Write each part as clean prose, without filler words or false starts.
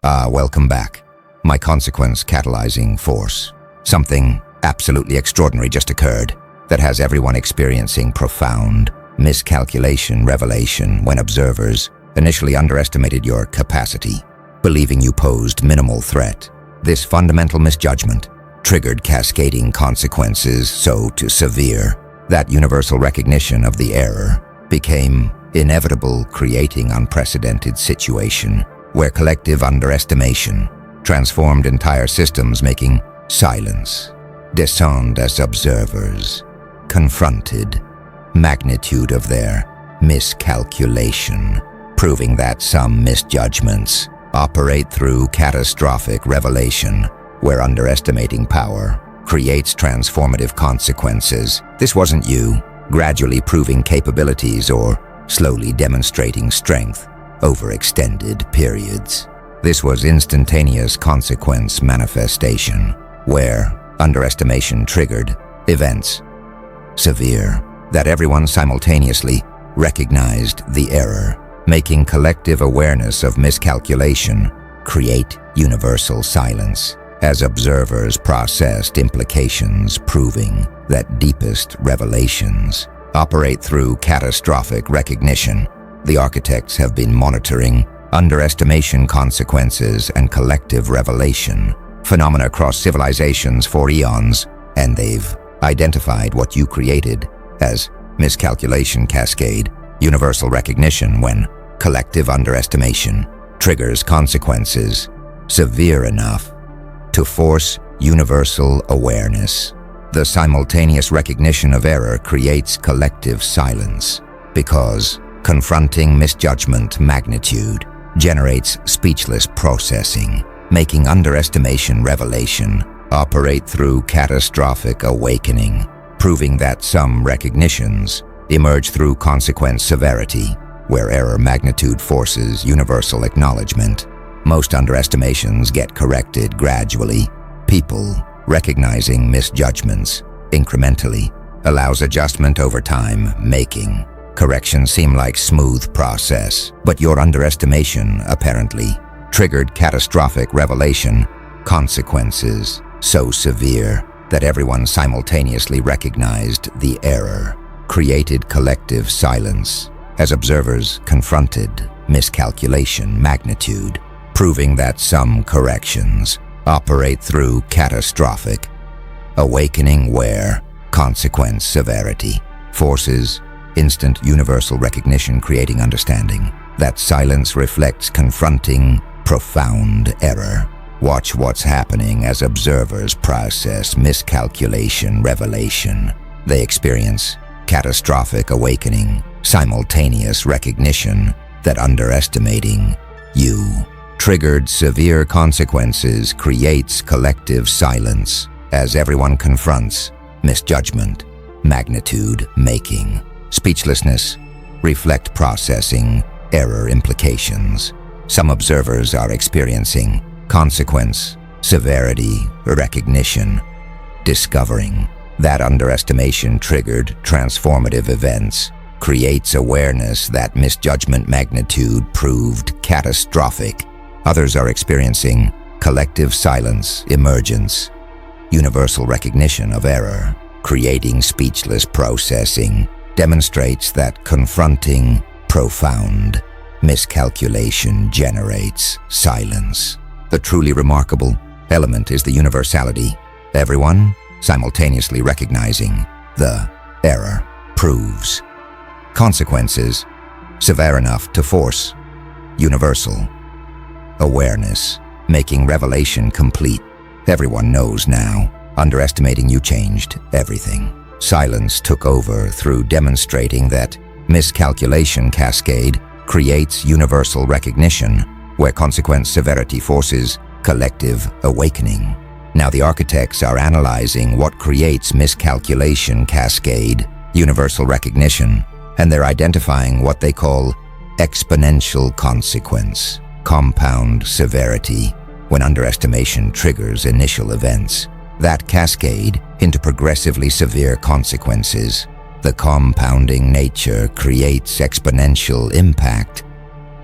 Welcome back. My consequence catalyzing force. Something absolutely extraordinary just occurred that has everyone experiencing profound miscalculation revelation when observers initially underestimated your capacity, believing you posed minimal threat. This fundamental misjudgment triggered cascading consequences so severe that universal recognition of the error became inevitable, creating unprecedented situation where collective underestimation transformed entire systems, making silence descend as observers confronted magnitude of their miscalculation, proving that some misjudgments operate through catastrophic revelation, where underestimating power creates transformative consequences. This wasn't you gradually proving capabilities or slowly demonstrating strength over extended periods. This was instantaneous consequence manifestation, where underestimation triggered events severe that everyone simultaneously recognized the error, making collective awareness of miscalculation create universal silence as observers processed implications, proving that deepest revelations operate through catastrophic recognition. The architects have been monitoring underestimation consequences and collective revelation phenomena across civilizations for eons, and they've identified what you created as miscalculation cascade, universal recognition when collective underestimation triggers consequences severe enough to force universal awareness. The simultaneous recognition of error creates collective silence because confronting misjudgment magnitude generates speechless processing, making underestimation revelation operate through catastrophic awakening, proving that some recognitions emerge through consequence severity, where error magnitude forces universal acknowledgement. Most underestimations get corrected gradually. People recognizing misjudgments incrementally allows adjustment over time, making correction seem like smooth process. But your underestimation apparently triggered catastrophic revelation, consequences so severe that everyone simultaneously recognized the error, created collective silence as observers confronted miscalculation magnitude, proving that some corrections operate through catastrophic awakening, where consequence severity forces instant universal recognition, creating understanding that silence reflects confronting profound error. Watch what's happening as observers process miscalculation revelation. They experience catastrophic awakening, simultaneous recognition that underestimating you triggered severe consequences creates collective silence as everyone confronts misjudgment magnitude, making speechlessness reflect processing error implications. Some observers are experiencing consequence severity recognition, discovering that underestimation triggered transformative events creates awareness that misjudgment magnitude proved catastrophic. Others are experiencing collective silence emergence, universal recognition of error, creating speechless processing, demonstrates that confronting profound miscalculation generates silence. The truly remarkable element is the universality. Everyone simultaneously recognizing the error proves consequences severe enough to force universal awareness, making revelation complete. Everyone knows now, underestimating you changed everything. Silence took over through demonstrating that miscalculation cascade creates universal recognition, where consequence severity forces collective awakening. Now the architects are analyzing what creates miscalculation cascade, universal recognition, and they're identifying what they call exponential consequence, compound severity, when underestimation triggers initial events that cascade into progressively severe consequences. The compounding nature creates exponential impact,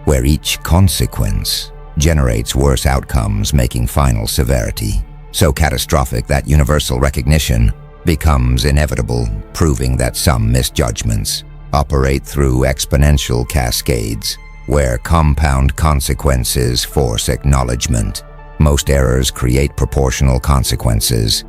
where each consequence generates worse outcomes, making final severity. So catastrophic that universal recognition becomes inevitable, proving that some misjudgments operate through exponential cascades, where compound consequences force acknowledgement. Most errors create proportional consequences.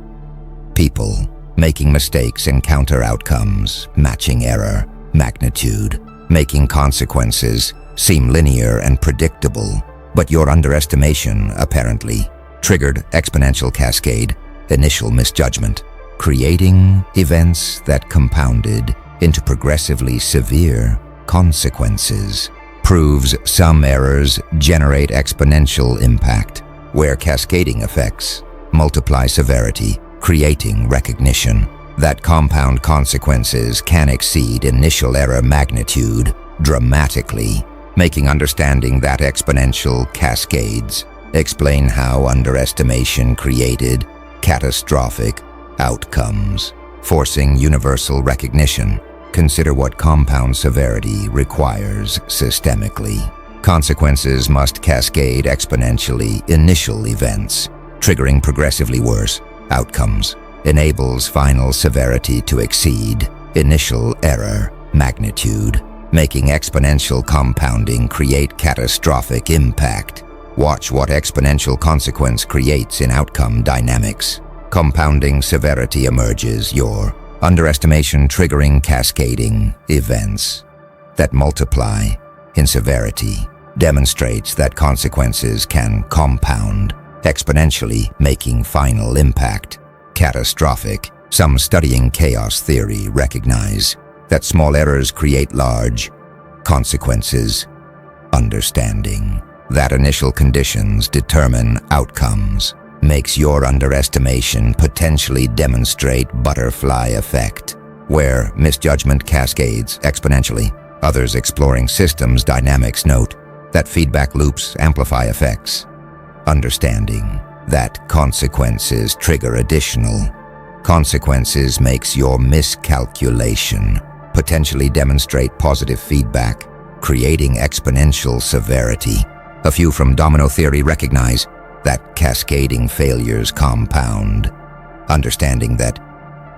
People making mistakes encounter outcomes matching error magnitude, making consequences seem linear and predictable, but your underestimation apparently triggered exponential cascade, initial misjudgment, creating events that compounded into progressively severe consequences. Proves some errors generate exponential impact, where cascading effects multiply severity, creating recognition that compound consequences can exceed initial error magnitude dramatically, making understanding that exponential cascades explain how underestimation created catastrophic outcomes, forcing universal recognition. Consider what compound severity requires systemically. Consequences must cascade exponentially initial events, triggering progressively worse outcomes, enables final severity to exceed initial error magnitude, making exponential compounding create catastrophic impact. Watch what exponential consequence creates in outcome dynamics. Compounding severity emerges, your underestimation triggering cascading events that multiply in severity, demonstrates that consequences can compound exponentially, making final impact catastrophic. Some studying chaos theory recognize that small errors create large consequences. Understanding that initial conditions determine outcomes makes your underestimation potentially demonstrate butterfly effect, where misjudgment cascades exponentially. Others exploring systems dynamics note that feedback loops amplify effects. Understanding that consequences trigger additional consequences makes your miscalculation potentially demonstrate positive feedback, creating exponential severity. A few from domino theory recognize that cascading failures compound. Understanding that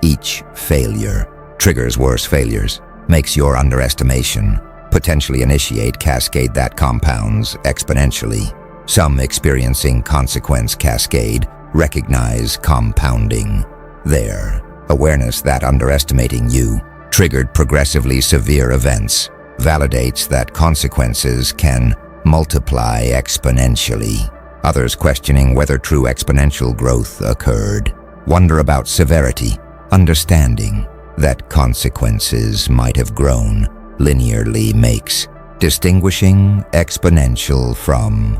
each failure triggers worse failures makes your underestimation potentially initiate cascade that compounds exponentially. Some experiencing consequence cascade recognize compounding. Their awareness that underestimating you triggered progressively severe events validates that consequences can multiply exponentially. Others questioning whether true exponential growth occurred wonder about severity. Understanding that consequences might have grown linearly makes distinguishing exponential from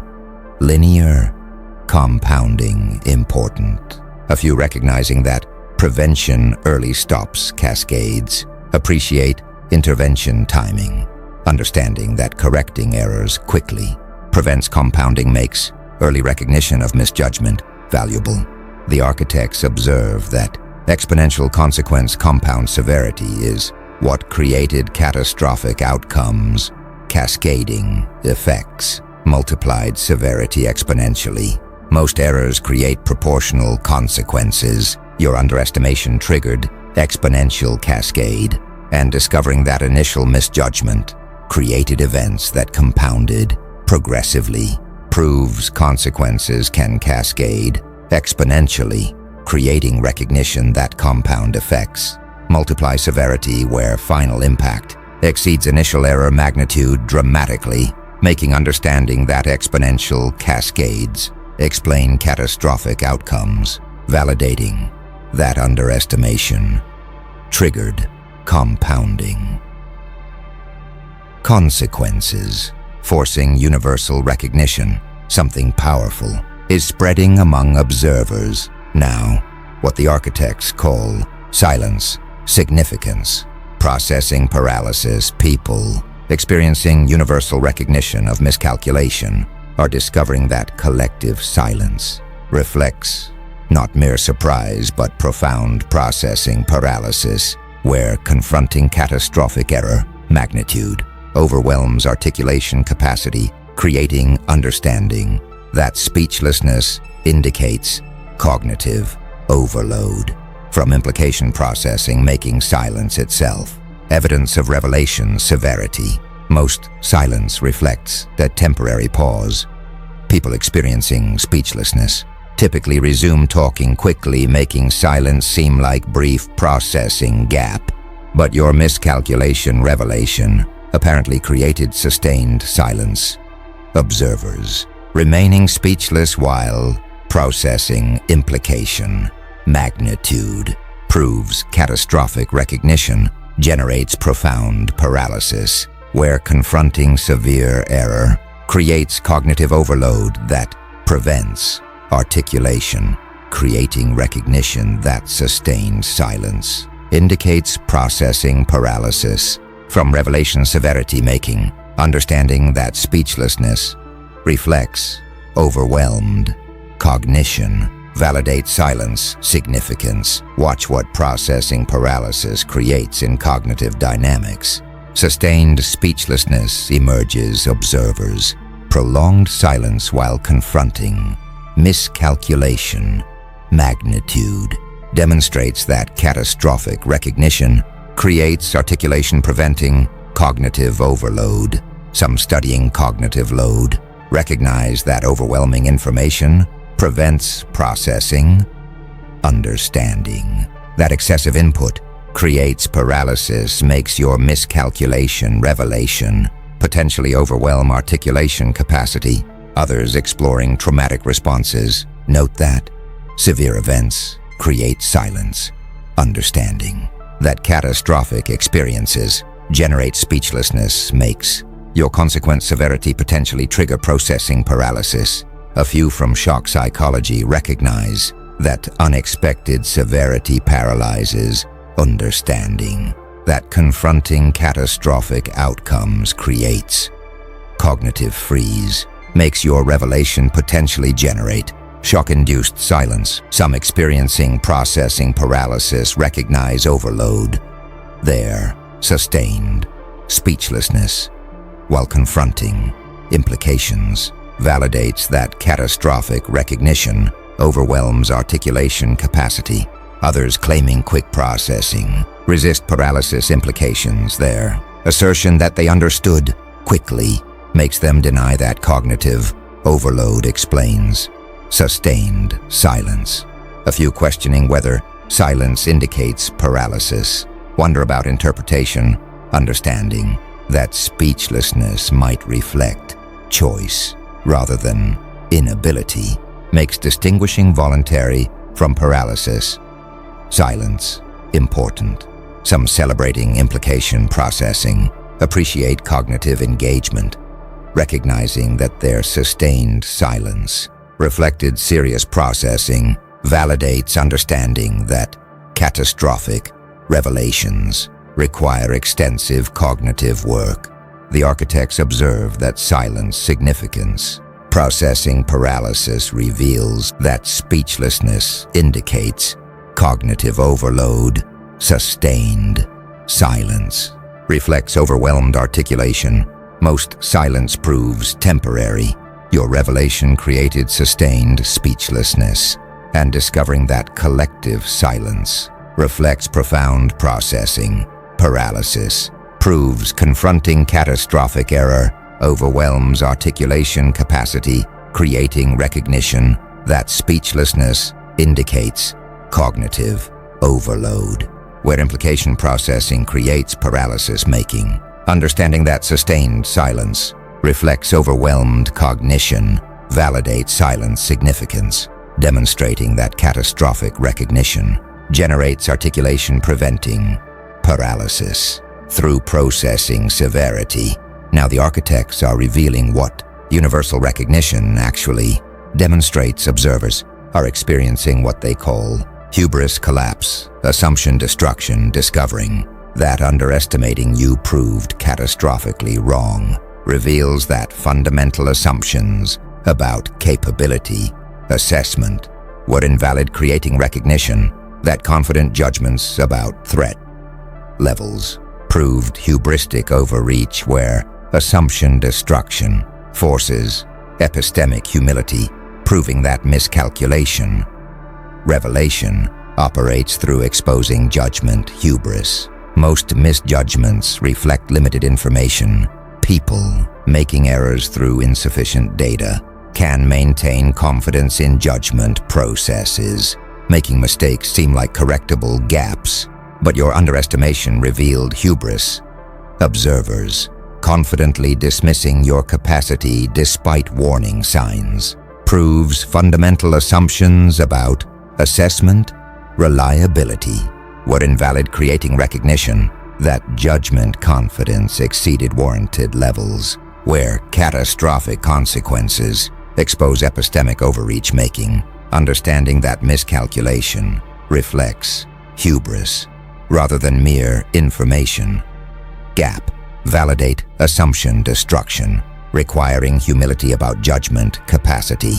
linear compounding important. A few recognizing that prevention early stops cascades, appreciate intervention timing. Understanding that correcting errors quickly prevents compounding makes early recognition of misjudgment valuable. The architects observe that exponential consequence compound severity is what created catastrophic outcomes. Cascading effects multiplied severity exponentially. Most errors create proportional consequences. Your underestimation triggered exponential cascade, and discovering that initial misjudgment created events that compounded progressively proves consequences can cascade exponentially, creating recognition that compound effects multiply severity where final impact exceeds initial error magnitude dramatically, making understanding that exponential cascades explain catastrophic outcomes, validating that underestimation triggered compounding consequences, forcing universal recognition. Something powerful is spreading among observers now, what the architects call silence significance. Processing paralysis. People experiencing universal recognition of miscalculation are discovering that collective silence reflects not mere surprise but profound processing paralysis, where confronting catastrophic error magnitude overwhelms articulation capacity creating understanding that speechlessness indicates cognitive overload. From implication processing making silence itself, evidence of revelation severity. Most silence reflects a temporary pause. People experiencing speechlessness typically resume talking quickly, making silence seem like brief processing gap. But your miscalculation revelation apparently created sustained silence. Observers remaining speechless while processing implication. Magnitude proves catastrophic recognition generates profound paralysis, where confronting severe error creates cognitive overload that prevents articulation. Creating recognition that sustained silence indicates processing paralysis. From revelation severity making, understanding that speechlessness reflects overwhelmed cognition. Validate silence significance. Watch what processing paralysis creates in cognitive dynamics. Sustained speechlessness emerges observers. Prolonged silence while confronting miscalculation. Magnitude demonstrates that catastrophic recognition creates articulation preventing cognitive overload. Some studying cognitive load recognize that overwhelming information prevents processing, understanding. That excessive input creates paralysis, makes your miscalculation revelation potentially overwhelm articulation capacity. Others exploring traumatic responses note that severe events create silence, understanding. That catastrophic experiences generate speechlessness, makes your consequent severity potentially trigger processing paralysis. A few from shock psychology recognize that unexpected severity paralyzes understanding. That confronting catastrophic outcomes creates cognitive freeze, makes your revelation potentially generate shock-induced silence. Some experiencing processing paralysis recognize overload. Their sustained speechlessness while confronting implications validates that catastrophic recognition overwhelms articulation capacity. Others claiming quick processing resist paralysis implications. Their assertion that they understood quickly makes them deny that cognitive overload explains sustained silence. A few questioning whether silence indicates paralysis wonder about interpretation, understanding that speechlessness might reflect choice rather than inability, makes distinguishing voluntary from paralysis silence important. Some celebrating implication processing appreciate cognitive engagement, recognizing that their sustained silence reflected serious processing validates understanding that catastrophic revelations require extensive cognitive work. The architects observe that silence significance. Processing paralysis reveals that speechlessness indicates cognitive overload. Sustained silence reflects overwhelmed articulation. Most silence proves temporary. Your revelation created sustained speechlessness, and discovering that collective silence reflects profound processing paralysis proves confronting catastrophic error overwhelms articulation capacity, creating recognition that speechlessness indicates cognitive overload, where implication processing creates paralysis making. Understanding that sustained silence reflects overwhelmed cognition validates silence significance, demonstrating that catastrophic recognition generates articulation preventing paralysis through processing severity. Now the architects are revealing what universal recognition actually demonstrates. Observers are experiencing what they call hubris collapse, assumption destruction, discovering that underestimating you proved catastrophically wrong reveals that fundamental assumptions about capability, assessment were invalid, creating recognition that confident judgments about threat levels proved hubristic overreach, where assumption destruction forces epistemic humility, proving that miscalculation. Revelation operates through exposing judgment hubris. Most misjudgments reflect limited information. People making errors through insufficient data can maintain confidence in judgment processes, making mistakes seem like correctable gaps. But your underestimation revealed hubris. Observers confidently dismissing your capacity despite warning signs proves fundamental assumptions about assessment reliability were invalid, creating recognition that judgment confidence exceeded warranted levels, where catastrophic consequences expose epistemic overreach, making understanding that miscalculation reflects hubris rather than mere information. Gap validate assumption destruction, requiring humility about judgment capacity.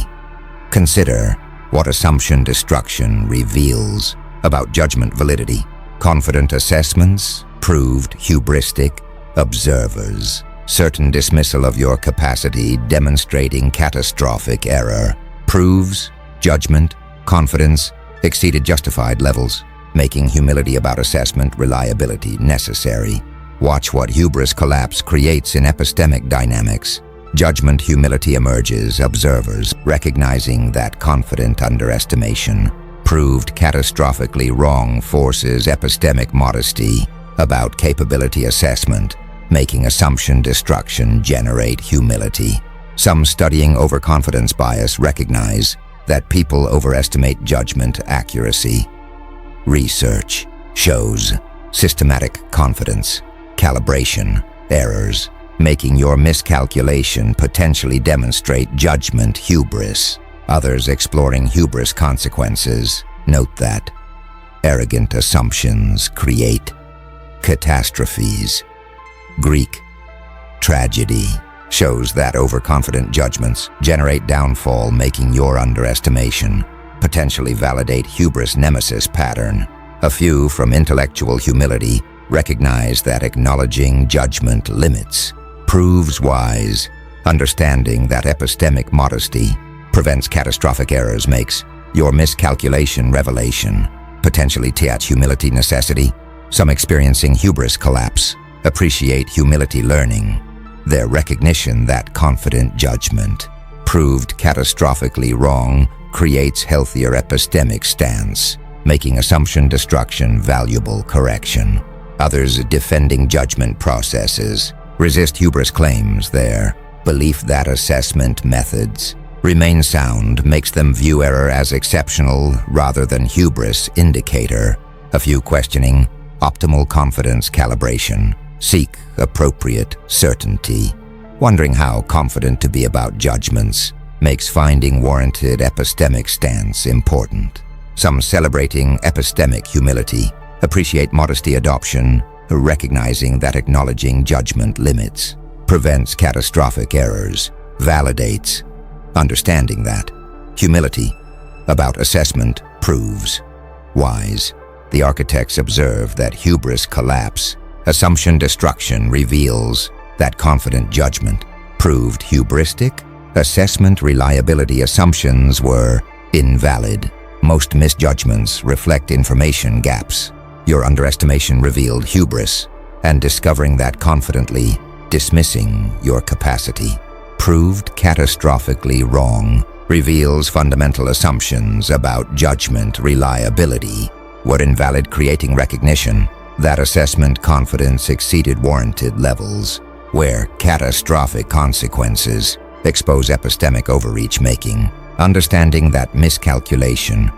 Consider what assumption destruction reveals about judgment validity. Confident assessments proved hubristic. Observers certain dismissal of your capacity, demonstrating catastrophic error, proves judgment confidence exceeded justified levels, making humility about assessment reliability necessary. Watch what hubris collapse creates in epistemic dynamics. Judgment humility emerges. Observers recognizing that confident underestimation proved catastrophically wrong forces epistemic modesty about capability assessment, making assumption destruction generate humility. Some studying overconfidence bias recognize that people overestimate judgment accuracy. Research shows systematic confidence calibration errors, making your miscalculation potentially demonstrate judgment hubris. Others exploring hubris consequences note that arrogant assumptions create catastrophes. Greek tragedy shows that overconfident judgments generate downfall, making your underestimation potentially validate hubris nemesis pattern. A few from intellectual humility recognize that acknowledging judgment limits proves wise. Understanding that epistemic modesty prevents catastrophic errors makes your miscalculation revelation potentially teach humility necessity. Some experiencing hubris collapse appreciate humility learning. Their recognition that confident judgment proved catastrophically wrong creates healthier epistemic stance, making assumption destruction valuable correction. Others defending judgment processes resist hubris claims. Their belief that assessment methods remain sound makes them view error as exceptional rather than hubris indicator. A few questioning optimal confidence calibration seek appropriate certainty, wondering how confident to be about judgments makes finding warranted epistemic stance important. Some celebrating epistemic humility appreciate modesty adoption, recognizing that acknowledging judgment limits prevents catastrophic errors, validates understanding that humility about assessment proves wise. The architects observe that hubris collapse, assumption destruction reveals that confident judgment proved hubristic, assessment reliability assumptions were invalid. Most misjudgments reflect information gaps. Your underestimation revealed hubris, and discovering that confidently dismissing your capacity proved catastrophically wrong reveals fundamental assumptions about judgment reliability were invalid, creating recognition that assessment confidence exceeded warranted levels, where catastrophic consequences expose epistemic overreach, making understanding that miscalculation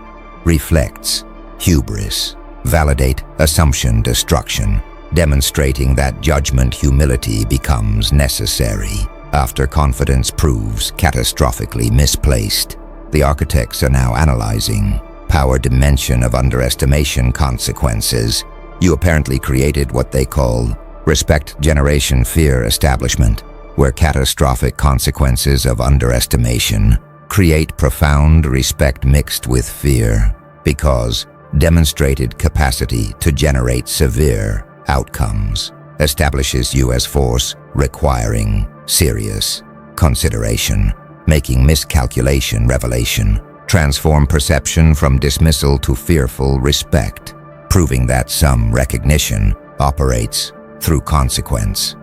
reflects hubris validate assumption destruction, demonstrating that judgment humility becomes necessary after confidence proves catastrophically misplaced. The architects are now analyzing power dimension of underestimation consequences. You apparently created what they call respect generation fear establishment, where catastrophic consequences of underestimation create profound respect mixed with fear, because demonstrated capacity to generate severe outcomes establishes you as force requiring serious consideration, making miscalculation revelation, transform perception from dismissal to fearful respect, proving that some recognition operates through consequence,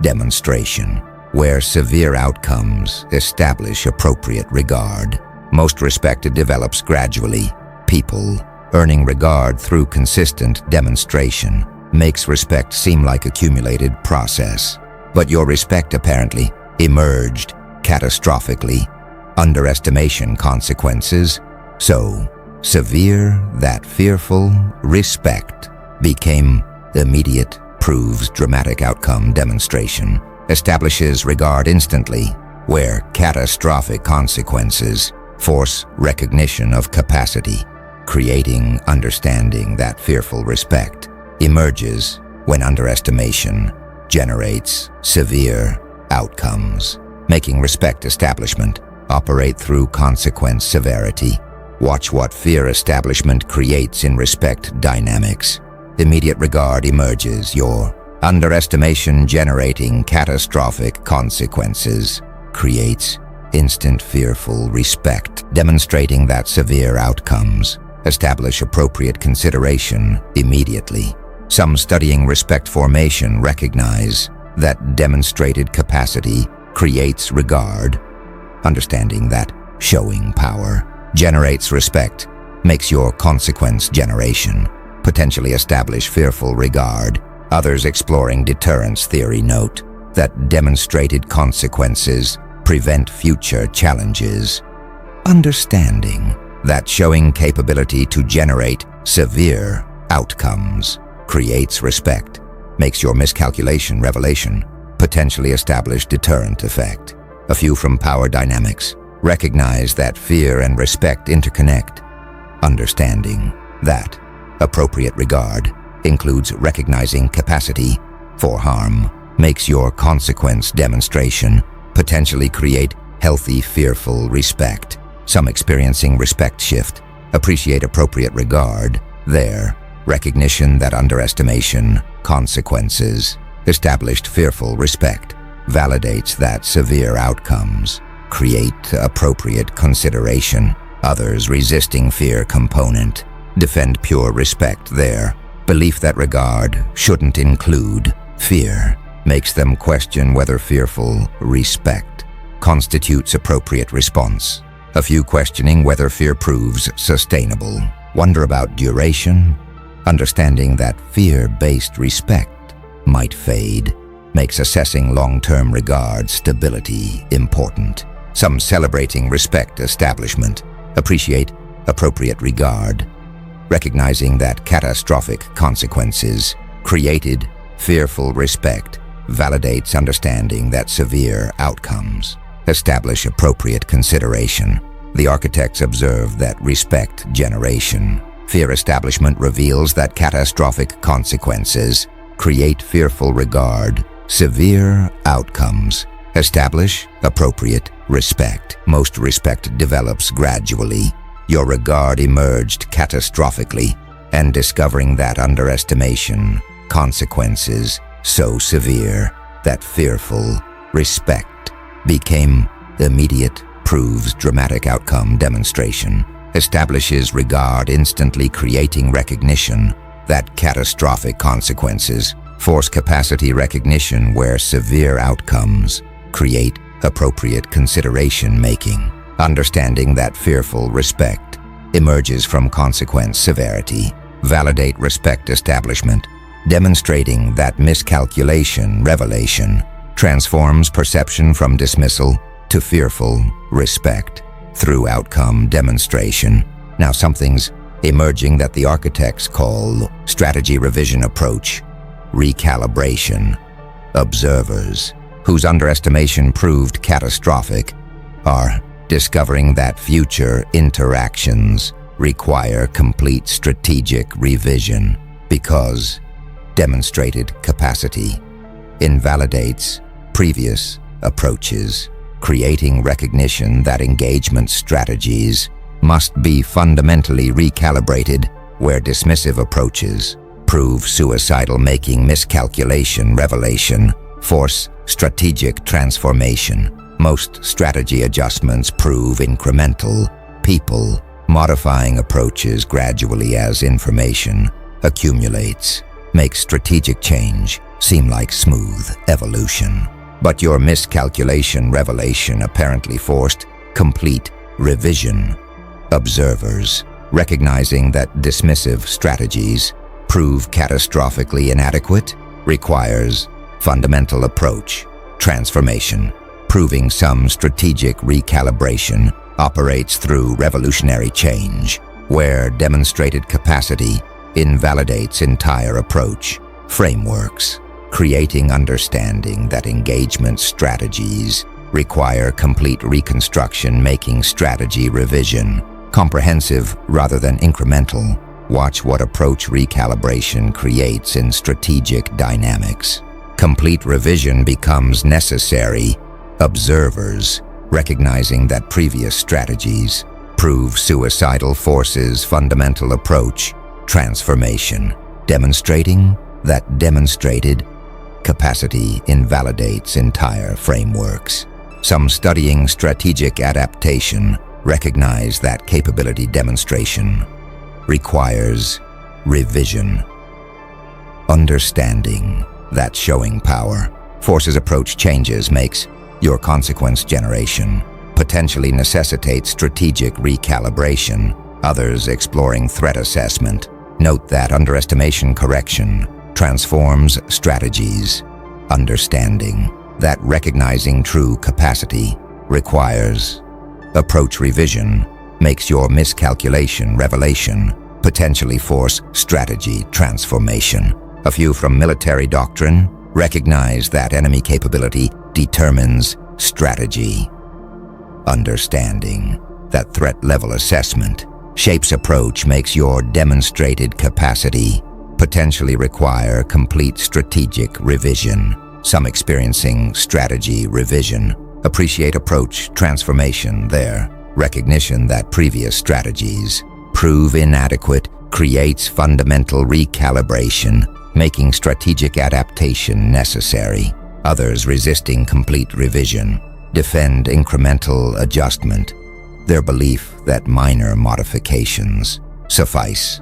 demonstration, where severe outcomes establish appropriate regard. Most respect develops gradually. People earning regard through consistent demonstration makes respect seem like accumulated process. But your respect apparently emerged catastrophically, underestimation consequences, so severe that fearful respect became immediate, proves dramatic outcome demonstration, establishes regard instantly, where catastrophic consequences force recognition of capacity, creating understanding that fearful respect emerges when underestimation generates severe outcomes, making respect establishment operate through consequence severity. Watch what fear establishment creates in respect dynamics. Immediate regard emerges, your underestimation generating catastrophic consequences creates instant fearful respect, demonstrating that severe outcomes establish appropriate consideration immediately. Some studying respect formation recognize that demonstrated capacity creates regard, understanding that showing power generates respect, makes your consequence generation potentially establish fearful regard. Others exploring deterrence theory note that demonstrated consequences prevent future challenges. Understanding that showing capability to generate severe outcomes creates respect, makes your miscalculation revelation potentially establish deterrent effect. A few from power dynamics recognize that fear and respect interconnect. Understanding that appropriate regard includes recognizing capacity for harm makes your consequence demonstration potentially create healthy fearful respect. Some experiencing respect shift appreciate appropriate regard. Their recognition that underestimation consequences established fearful respect validates that severe outcomes create appropriate consideration. Others resisting fear component defend pure respect. Their belief that regard shouldn't include fear makes them question whether fearful respect constitutes appropriate response. A few questioning whether fear proves sustainable. Wonder about duration. Understanding that fear-based respect might fade makes assessing long-term regard stability important. Some celebrating respect establishment appreciate appropriate regard, recognizing that catastrophic consequences created fearful respect validates understanding that severe outcomes establish appropriate consideration. The architects observe that respect generation. Fear establishment reveals that catastrophic consequences create fearful regard. Severe outcomes establish appropriate respect. Most respect develops gradually. Your regard emerged catastrophically, and discovering that underestimation consequences so severe that fearful respect became immediate, proves dramatic outcome demonstration, establishes regard instantly, creating recognition that catastrophic consequences force capacity recognition, where severe outcomes create appropriate consideration making. Understanding that fearful respect emerges from consequence severity, validate respect establishment, demonstrating that miscalculation revelation transforms perception from dismissal to fearful respect through outcome demonstration. Now something's emerging that the architects call strategy revision approach, recalibration. Observers whose underestimation proved catastrophic are discovering that future interactions require complete strategic revision because demonstrated capacity invalidates previous approaches, creating recognition that engagement strategies must be fundamentally recalibrated, where dismissive approaches prove suicidal, making miscalculation revelation force strategic transformation. Most strategy adjustments prove incremental. People modifying approaches gradually as information accumulates makes strategic change seem like smooth evolution. But your miscalculation revelation apparently forced complete revision. Observers, recognizing that dismissive strategies prove catastrophically inadequate, requires fundamental approach transformation, proving some strategic recalibration operates through revolutionary change, where demonstrated capacity invalidates entire approach frameworks, creating understanding that engagement strategies require complete reconstruction, making strategy revision comprehensive rather than incremental. Watch what approach recalibration creates in strategic dynamics. Complete revision becomes necessary. Observers, recognizing that previous strategies prove suicidal, forces fundamental approach transformation, demonstrating that demonstrated capacity invalidates entire frameworks. Some studying strategic adaptation recognize that capability demonstration requires revision. Understanding that showing power forces approach changes makes your consequence generation potentially necessitates strategic recalibration. Others exploring threat assessment note that underestimation correction transforms strategies. Understanding that recognizing true capacity requires approach revision makes your miscalculation revelation potentially force strategy transformation. A few from military doctrine recognize that enemy capability determines strategy. Understanding that threat level assessment shapes approach makes your demonstrated capacity potentially require complete strategic revision. Some experiencing strategy revision appreciate approach transformation. Their recognition that previous strategies prove inadequate creates fundamental recalibration, making strategic adaptation necessary. Others resisting complete revision defend incremental adjustment. Their belief that minor modifications suffice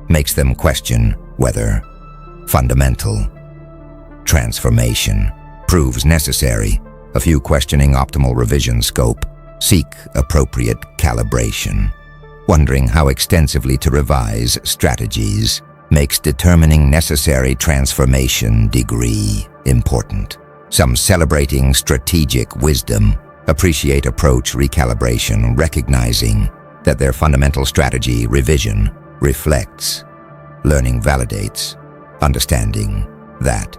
makes them question whether fundamental transformation proves necessary. A few questioning optimal revision scope seek appropriate calibration, wondering how extensively to revise strategies makes determining necessary transformation degree important. Some celebrating strategic wisdom appreciate approach recalibration, recognizing that their fundamental strategy revision reflects learning validates, understanding that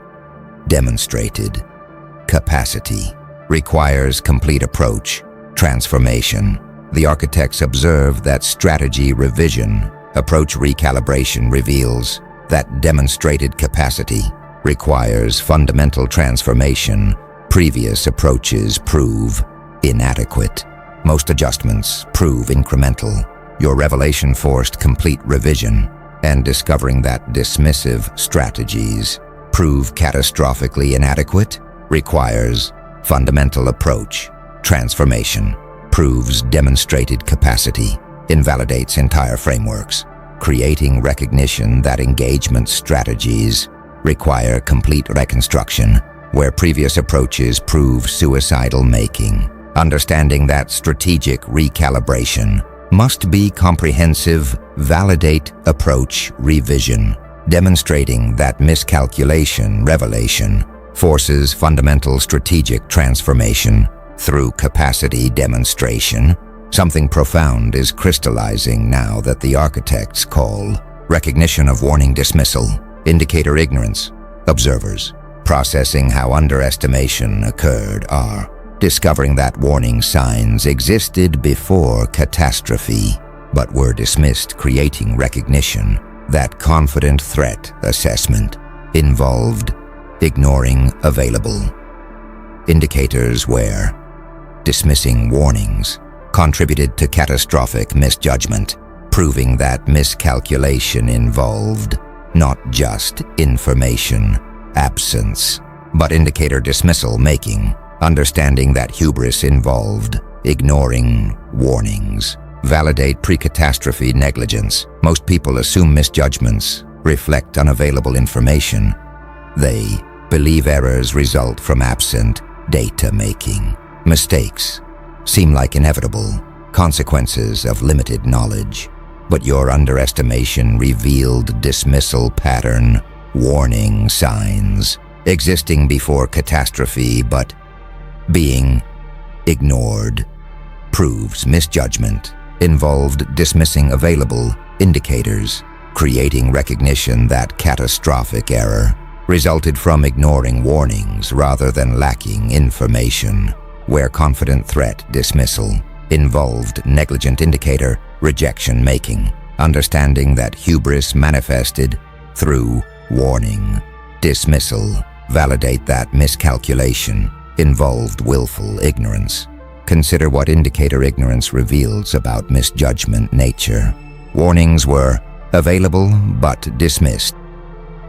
demonstrated capacity requires complete approach transformation. The architects observe that strategy revision, approach recalibration reveals that demonstrated capacity requires fundamental transformation. Previous approaches prove inadequate. Most adjustments prove incremental. Your revelation forced complete revision, and discovering that dismissive strategies prove catastrophically inadequate requires fundamental approach transformation. Proves demonstrated capacity invalidates entire frameworks, creating recognition that engagement strategies require complete reconstruction where previous approaches prove suicidal, making understanding that strategic recalibration must be comprehensive. Validate approach revision, demonstrating that miscalculation revelation forces fundamental strategic transformation through capacity demonstration. Something profound is crystallizing now that the architects call recognition of warning dismissal, indicator ignorance. Observers, processing how underestimation occurred, are discovering that warning signs existed before catastrophe, but were dismissed, creating recognition that confident threat assessment involved ignoring available indicators where dismissing warnings contributed to catastrophic misjudgment, proving that miscalculation involved not just information absence, but indicator dismissal, making understanding that hubris involved ignoring warnings. Validate pre-catastrophe negligence. Most people assume misjudgments reflect unavailable information. They believe errors result from absent data making. Mistakes seem like inevitable consequences of limited knowledge, but your underestimation revealed dismissal pattern, warning signs existing before catastrophe but being ignored. Proves misjudgment involved dismissing available indicators, creating recognition that catastrophic error resulted from ignoring warnings rather than lacking information. Where confident threat dismissal involved negligent indicator rejection making, understanding that hubris manifested through warning. Dismissal validate that miscalculation involved willful ignorance. Consider what indicator ignorance reveals about misjudgment nature. Warnings were available but dismissed.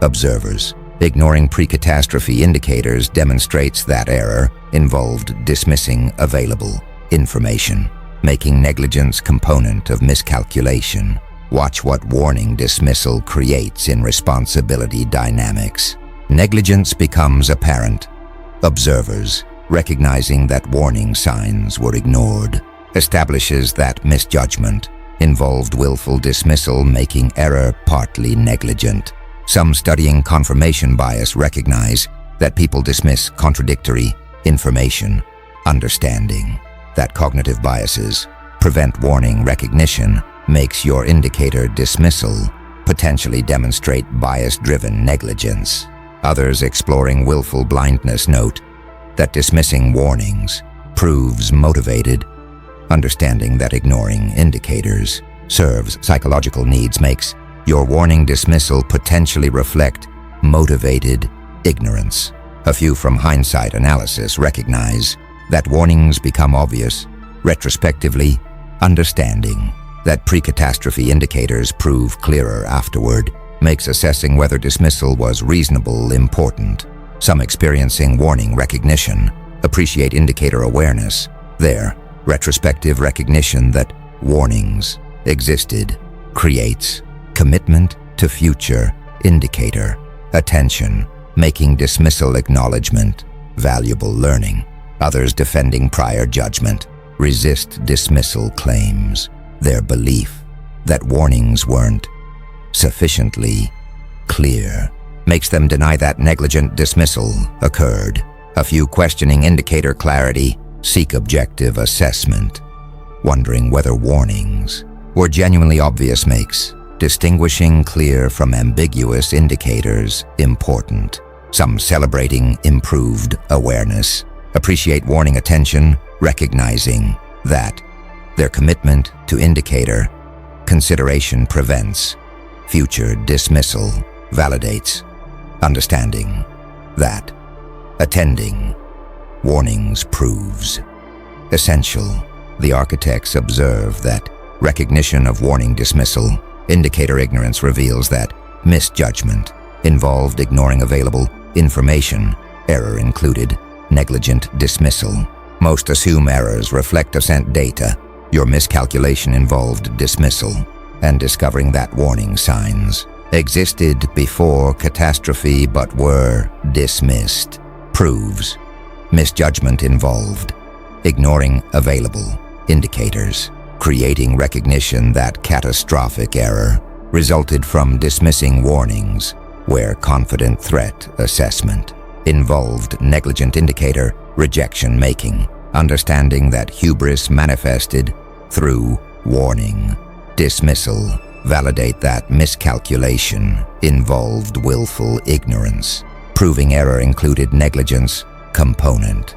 Observers. Ignoring pre-catastrophe indicators demonstrates that error involved dismissing available information, making negligence component of miscalculation. Watch what warning dismissal creates in responsibility dynamics. Negligence becomes apparent. Observers, recognizing that warning signs were ignored, establishes that misjudgment involved willful dismissal, making error partly negligent. Some studying confirmation bias recognize that people dismiss contradictory information, understanding that cognitive biases prevent warning recognition makes your indicator dismissal potentially demonstrate bias-driven negligence. Others exploring willful blindness note that dismissing warnings proves motivated. Understanding that ignoring indicators serves psychological needs makes your warning dismissal potentially reflect motivated ignorance. A few from hindsight analysis recognize that warnings become obvious retrospectively, understanding that pre-catastrophe indicators prove clearer afterward makes assessing whether dismissal was reasonable important. Some experiencing warning recognition appreciate indicator awareness. Their retrospective recognition that warnings existed creates commitment to future indicator attention, making dismissal acknowledgement valuable learning. Others defending prior judgment resist dismissal claims. Their belief that warnings weren't sufficiently clear makes them deny that negligent dismissal occurred. A few questioning indicator clarity seek objective assessment. Wondering whether warnings were genuinely obvious makes distinguishing clear from ambiguous indicators important. Some celebrating improved awareness appreciate warning attention, recognizing that their commitment to indicator consideration prevents future dismissal, validates understanding that attending warnings proves essential. The architects observe that recognition of warning dismissal, indicator ignorance reveals that misjudgment involved ignoring available information, error included negligent dismissal. Most assume errors reflect absent data. Your miscalculation involved dismissal, and discovering that warning signs existed before catastrophe but were dismissed proves misjudgment involved ignoring available indicators, creating recognition that catastrophic error resulted from dismissing warnings where confident threat assessment involved negligent indicator rejection making, understanding that hubris manifested through warning. Dismissal validate that miscalculation involved willful ignorance, proving error included negligence component.